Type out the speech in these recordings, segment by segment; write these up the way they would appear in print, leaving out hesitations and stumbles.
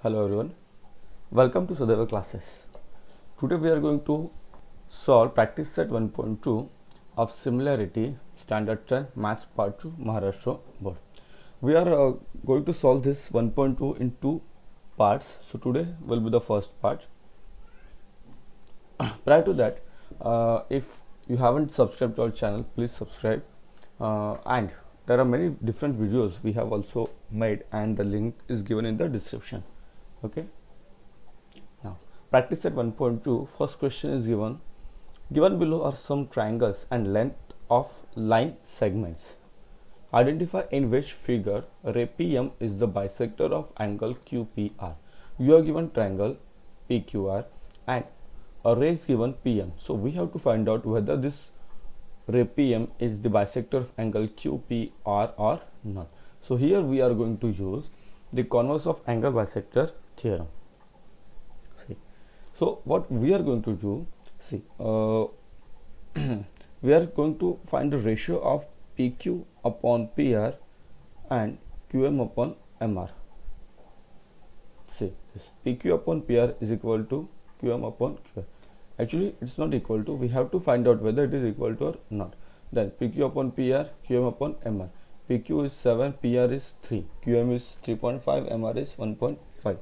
Hello everyone, welcome to Sadeva classes. Today we are going to solve practice set 1.2 of similarity standard 10 maths part 2 Maharashtra board. We are going to solve this 1.2 in two parts. So today will be the first part. Prior to that, if you haven't subscribed to our channel, please subscribe, and there are many different videos we have also made and the link is given in the description. Okay, now practice at 1.2. First question is given below are some triangles and length of line segments. Identify in which figure ray PM is the bisector of angle QPR. You are given triangle PQR and a ray is given PM, so we have to find out whether this ray PM is the bisector of angle QPR or not. So here we are going to use the converse of angle bisector theorem. See, so what we are going to do, see, we are going to find the ratio of PQ upon PR and QM upon MR. See, this PQ upon PR is equal to QM upon QR. Actually, it's not equal to. We have to find out whether it is equal to or not. Then PQ upon PR, QM upon MR. PQ is 7, PR is 3, QM is 3.5, MR is 1.5.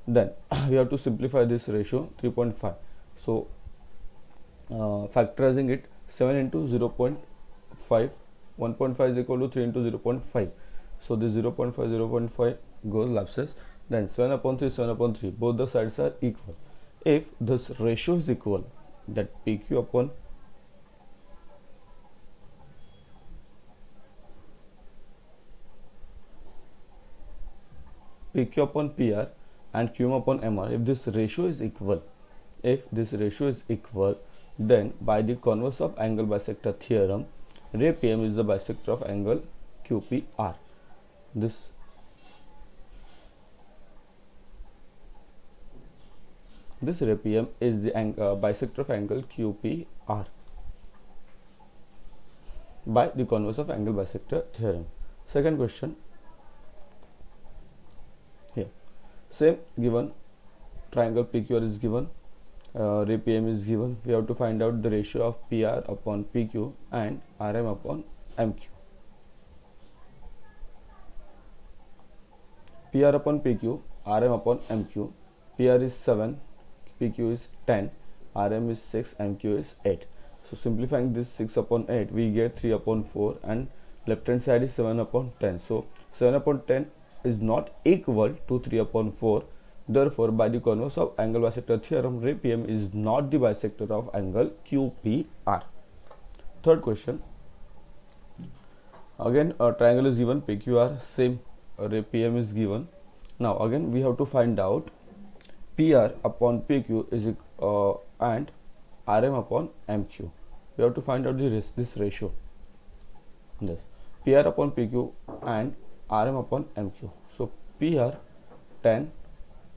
Then we have to simplify this ratio 3.5. So factorizing it, 7 into 0.5, 1.5 is equal to 3 into 0.5. So this 0.5 goes lapses. Then 7 upon 3, 7 upon 3. Both the sides are equal. If this ratio is equal, that PQ upon PR and QM upon MR, if this ratio is equal, then by the converse of angle bisector theorem, ray PM is the bisector of angle QPR. This ray PM is the bisector of angle QPR by the converse of angle bisector theorem. Second question, here same given, triangle PQR is given, ray PM is given. We have to find out the ratio of PR upon PQ and RM upon MQ. PR upon PQ, RM upon MQ. PR is 7, PQ is 10, RM is 6, MQ is 8. So simplifying this 6 upon 8, we get 3 upon 4 and left hand side is 7 upon 10. So 7 upon 10 is not equal to 3 upon 4. Therefore, by the converse of angle bisector theorem, ray PM is not the bisector of angle QPR. Third question, again a triangle is given, PQR, same, ray PM is given. Now again we have to find out PR upon PQ is and RM upon MQ. We have to find out this ratio. This PR upon PQ and RM upon MQ. So PR 10,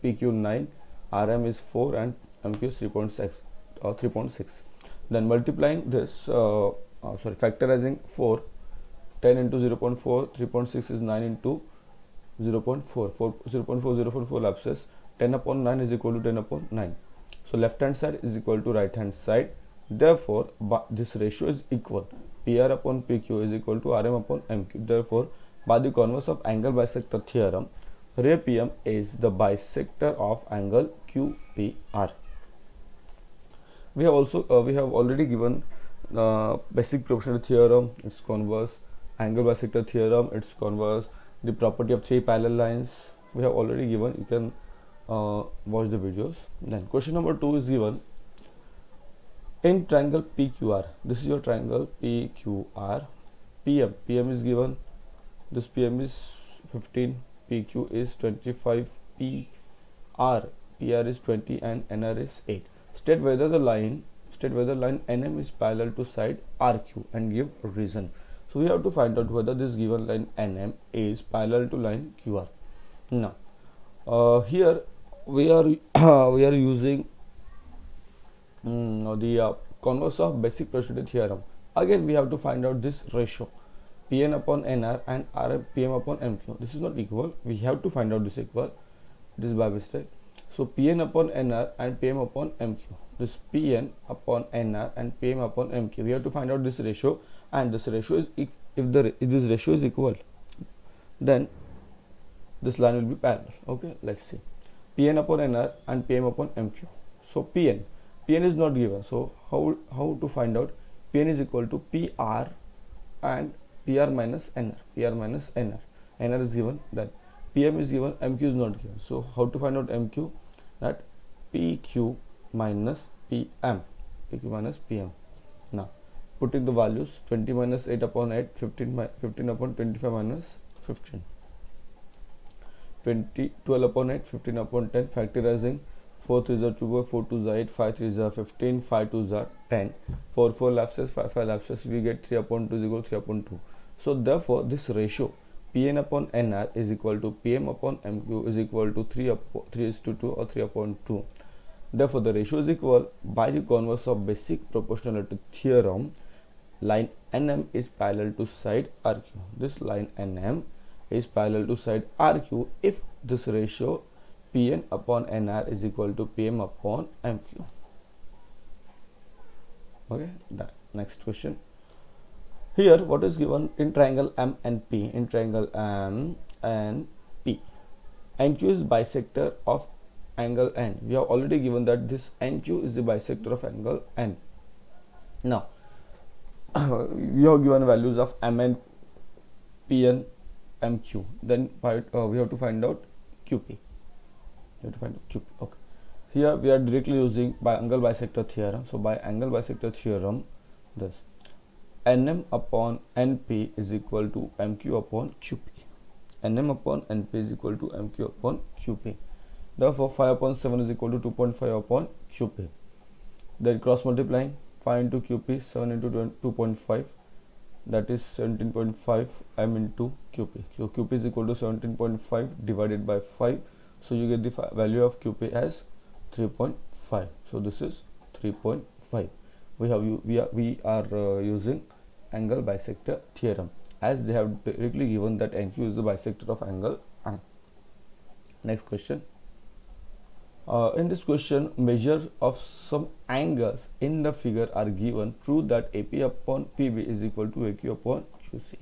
PQ 9, RM is 4 and MQ is 3.6 or 3.6. Then multiplying this, factorizing 4, 10 into 0.4, 3.6 is 9 into 0.4, 0.4 lapses. 10 upon 9 is equal to 10 upon 9. So left hand side is equal to right hand side. Therefore, this ratio is equal. PR upon PQ is equal to RM upon MQ. Therefore, by the converse of angle bisector theorem, ray PM is the bisector of angle QPR. We have already given basic proportionality theorem, its converse, angle bisector theorem, its converse, the property of three parallel lines. We have already given. You can watch the videos. Then question number 2 is given in triangle PQR. This is your triangle PQR. PM is given. This PM is 15, PQ is 25, PR is 20 and NR is 8. State whether line NM is parallel to side RQ and give reason. So we have to find out whether this given line NM is parallel to line QR. Now here we are using the converse of basic proportionality theorem. Again we have to find out this ratio Pn upon Nr and RM PM upon MQ. This is not equal. We have to find out this equal. it is by mistake. So Pn upon Nr and Pm upon Mq. This Pn upon Nr and Pm upon Mq. We have to find out this ratio, and this ratio is if this ratio is equal, then this line will be parallel. Okay, let's see. Pn upon Nr and Pm upon Mq. So Pn is not given. So how to find out? Pn is equal to Pr and Pr minus Nr. Pr minus Nr. Nr is given. Then Pm is given. Mq is not given. So how to find out Mq? That Pq minus Pm. Pq minus Pm. Now putting the values, 20 minus 8 upon 8, 15 upon 25 minus 15. 12 upon 8, 15 upon 10, factorizing, 4 3s are 2, 4 2s are 8, 5 3s are 15, 5 2s are 10, 4 4 lapses, 5 5 lapses, we get 3 upon 2 is equal to 3 upon 2. So therefore this ratio Pn upon Nr is equal to Pm upon Mq is equal to 3 is to 2 or 3 upon 2. Therefore the ratio is equal. By the converse of basic proportionality theorem, line NM is parallel to side RQ. This line NM is parallel to side RQ if this ratio Pn upon Nr is equal to Pm upon Mq. Okay, that next question. Here what is given in triangle M and P? In triangle M and P, NQ is bisector of angle N. We have already given that this NQ is the bisector of angle N. Now we have given values of M and Pn, MQ. Then we have to find out QP. Okay. Here we are directly using by angle bisector theorem. So by angle bisector theorem, this NM upon NP is equal to MQ upon QP. NM upon NP is equal to MQ upon QP. Therefore 5 upon 7 is equal to 2.5 upon QP. Then cross multiplying, 5 into QP, 7 into 2.5, that is 17.5 M into QP. So QP is equal to 17.5 divided by 5. So you get the value of QP as 3.5. So this is 3.5. We are using angle bisector theorem, as they have directly given that NQ is the bisector of angle M. Next question. In this question, measures of some angles in the figure are given. Prove that AP upon PB is equal to AQ upon QC.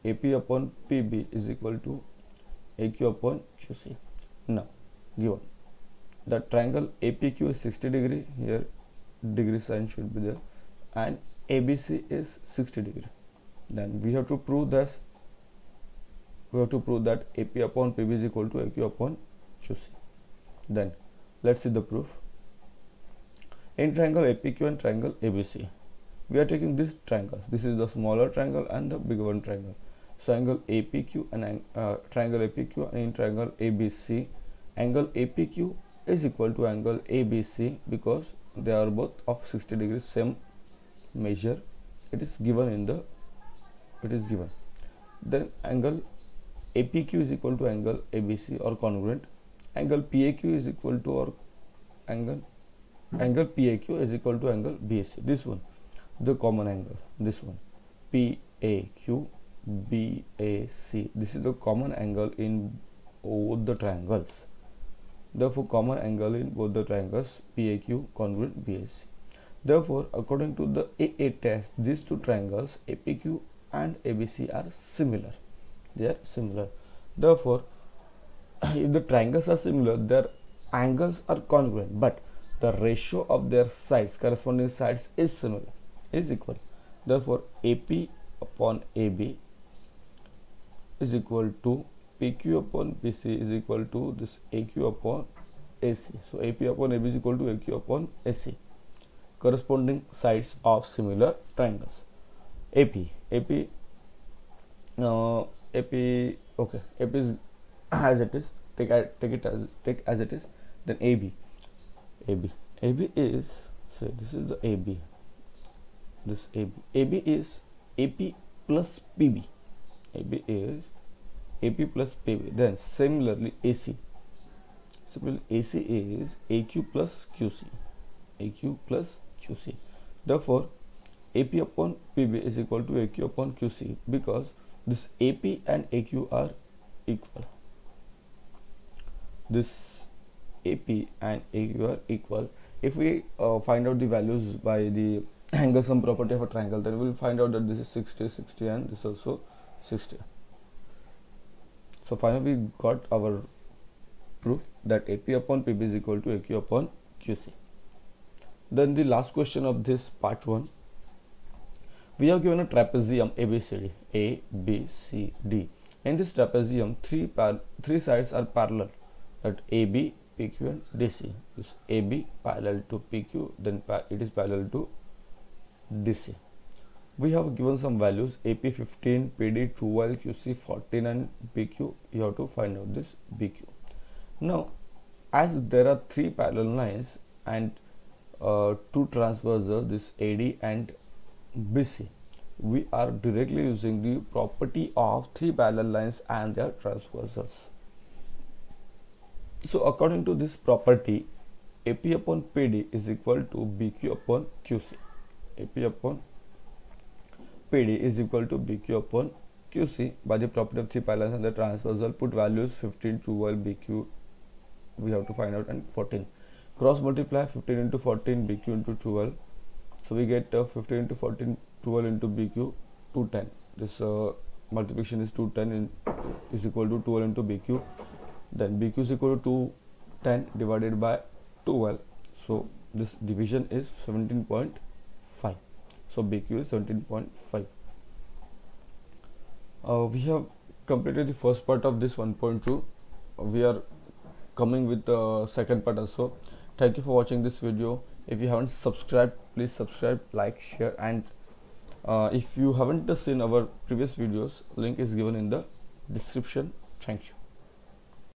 AP upon PB is equal to AQ upon QC. Now, given the triangle APQ is 60 degree, here degree sign should be there, and ABC is 60 degree. Then we have to prove this. We have to prove that AP upon PB is equal to AQ upon QC. Then let's see the proof. In triangle APQ and triangle ABC, we are taking this triangle. This is the smaller triangle and the bigger one triangle. So angle APQ and triangle APQ, and in triangle ABC, angle APQ is equal to angle ABC because they are both of 60 degrees, same measure. It is given. Then angle APQ is equal to angle ABC or congruent. Angle PAQ is equal to or angle PAQ is equal to angle BAC. This one, the common angle. This one, PAQ BAC. This is the common angle in both the triangles. Therefore, common angle in both the triangles PAQ congruent BAC. Therefore, according to the AA test, these two triangles APQ and ABC are similar. They are similar. Therefore, if the triangles are similar, their angles are congruent, but the ratio of their sides, corresponding sides, is similar, is equal. Therefore, AP upon AB is equal to PQ upon PC is equal to this AQ upon AC. So AP upon AB is equal to AQ upon AC. Corresponding sides of similar triangles. AP okay. AP is as it is. Take as it is. Then AB is, say this is the AB. This AB is AP plus PB. AB is AP plus PB. Then similarly AC. AC is AQ plus QC. AQ plus QC. Therefore, AP upon PB is equal to AQ upon QC because this AP and AQ are equal. this AP and AQ are equal. If we find out the values by the angle sum property of a triangle, then we will find out that this is 60, 60 and this also 60. So finally we got our proof that AP upon PB is equal to AQ upon QC. Then the last question of this part 1. We have given a trapezium ABCD, A, B, C, D. In this trapezium, three sides are parallel, at AB, PQ and DC. This AB parallel to PQ, then it is parallel to DC. We have given some values, AP 15, PD 12, QC 14 and PQ. You have to find out this BQ. Now, as there are three parallel lines and two transversals, this AD and BC, we are directly using the property of three parallel lines and their transversals. So according to this property, AP upon PD is equal to BQ upon QC. AP upon PD is equal to BQ upon QC by the property of three parallel lines and the transversal. Put values 15, 12, BQ we have to find out, and 14. Cross multiply 15 into 14, BQ into 12. So we get 15 into 14, 12 into BQ, 210. This multiplication is 210 is equal to 12 into BQ. Then BQ is equal to 210 divided by 12. So this division is 17.5. So BQ is 17.5. We have completed the first part of this 1.2. We are coming with the second part also. Thank you for watching this video. If you haven't subscribed, please subscribe, like, share, and if you haven't seen our previous videos, link is given in the description. Thank you.